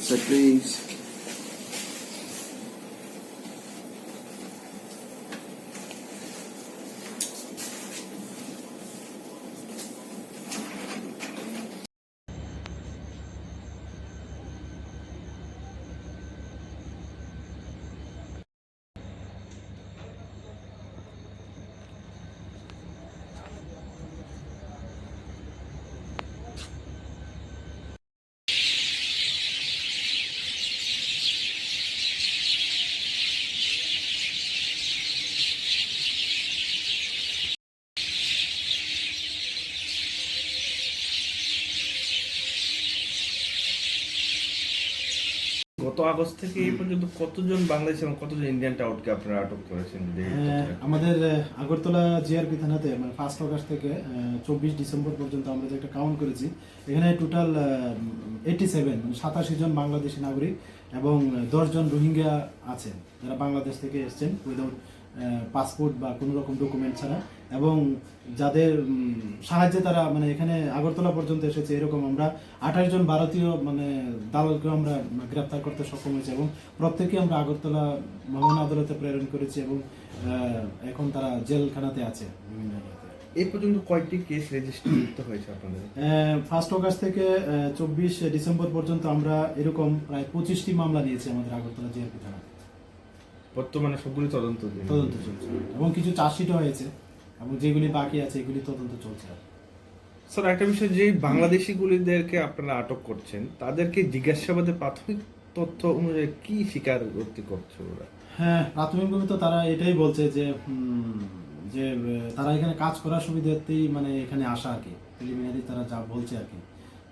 So please. গত August থেকে এই পর্যন্ত কতজন বাংলাদেশি এবং কতজন ইন্ডিয়ান টাউটকে আপনারা আটক করেছেন? আমাদের আগরতলা জিআরপি থানাতে মানে 1 আগস্ট থেকে 24 ডিসেম্বর পর্যন্ত আমরা যে একটা কাউন্ট করেছি, এখানে টোটাল 87 মানে 87 জন বাংলাদেশি নাগরিক এবং 10 জন রোহিঙ্গা আছেন যারা বাংলাদেশ থেকে এসেছেন উইদাউট পাসপোর্ট বা কোনো রকম ডকুমেন্ট ছাড়া, এবং যাদের সাহায্যে তারা মানে এখানে আগরতলা পর্যন্ত এসেছে এরকম আমরা 28 জন ভারতীয় মানে দালালকে আমরা গ্রেপ্তার করতে সক্ষম হয়েছে এবং প্রত্যেকে আমরা আগরতলা মহামান্য আদালতে প্রেরণ করেছি এবং এখন তারা জেলখানাতে আছে। এই পর্যন্ত কয়টি কেস রেজিস্টার হয়েছে আপনাদের? 1 আগস্ট থেকে 24 ডিসেম্বর পর্যন্ত আমরা এরকম প্রায় 25টি মামলা নিয়েছি আমাদের আগরতলা জিআরপি থানা। বর্তমানে সবগুলি তদন্ত চলছে এবং কিছু চার্জশিটও হয়েছে এবং যেগুলি বাকি আছে এগুলি তদন্ত চলছে। স্যার, একটা বিষয়, যে বাংলাদেশিগুলিদেরকে আপনারা আটক করছেন তাদেরকে জিজ্ঞাসাবাদে প্রাথমিক তথ্য অনুযায়ী কি স্বীকারোক্তি করছে ওরা? হ্যাঁ, প্রাথমিকভাবে তো তারা এটাই বলছে যে তারা এখানে কাজ করার সুবিধাতেই মানে এখানে আসা আর কি, প্রিলিমিনারি তারা যা বলছে আর কি।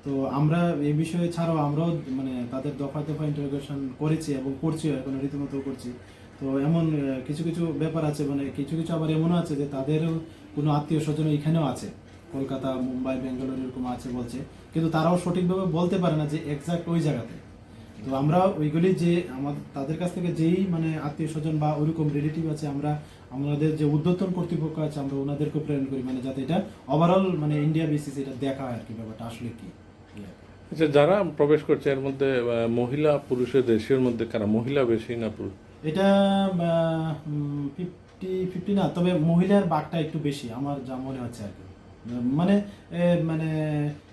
তো আমরা এই বিষয়ে ছাড়াও আমরাও মানে তাদের দফায় দফায় ইন্টারোগেশন করেছি এবং করছি, এখন রীতিমতো করছি। তো এমন কিছু কিছু ব্যাপার আছে, মানে কিছু কিছু আবার এমনও আছে যে তাদেরও কোনো আত্মীয় স্বজন এখানেও আছে, কলকাতা, মুম্বাই, বেঙ্গালুরু এরকম আছে বলছে, কিন্তু তারাও সঠিকভাবে বলতে পারে না যে এক্সাক্ট ওই জায়গাতে। তো আমরা ওইগুলি যে তাদের কাছ থেকে যেই মানে আত্মীয় স্বজন বা ওইরকম রিলেটিভ আছে, আমরা আমাদের যে উদ্যোতন কর্তৃপক্ষ আছে আমরা ওনাদেরকে প্রেরণ করি, মানে যাতে এটা ওভারঅল মানে ইন্ডিয়া বেসিস এটা দেখা হয় আর কি ব্যাপারটা আসলে কি। আচ্ছা, যারা প্রবেশ করছে এর মধ্যে মহিলা পুরুষের দেশের মধ্যে কারা মহিলা বেশি না পুরুষ? এটা 50-50 না, তবে মহিলার বাঘটা একটু বেশি আমার যা মনে হচ্ছে আর কি, মানে মানে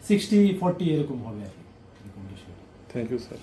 60-40 এরকম হবে আর কি। Thank you sir.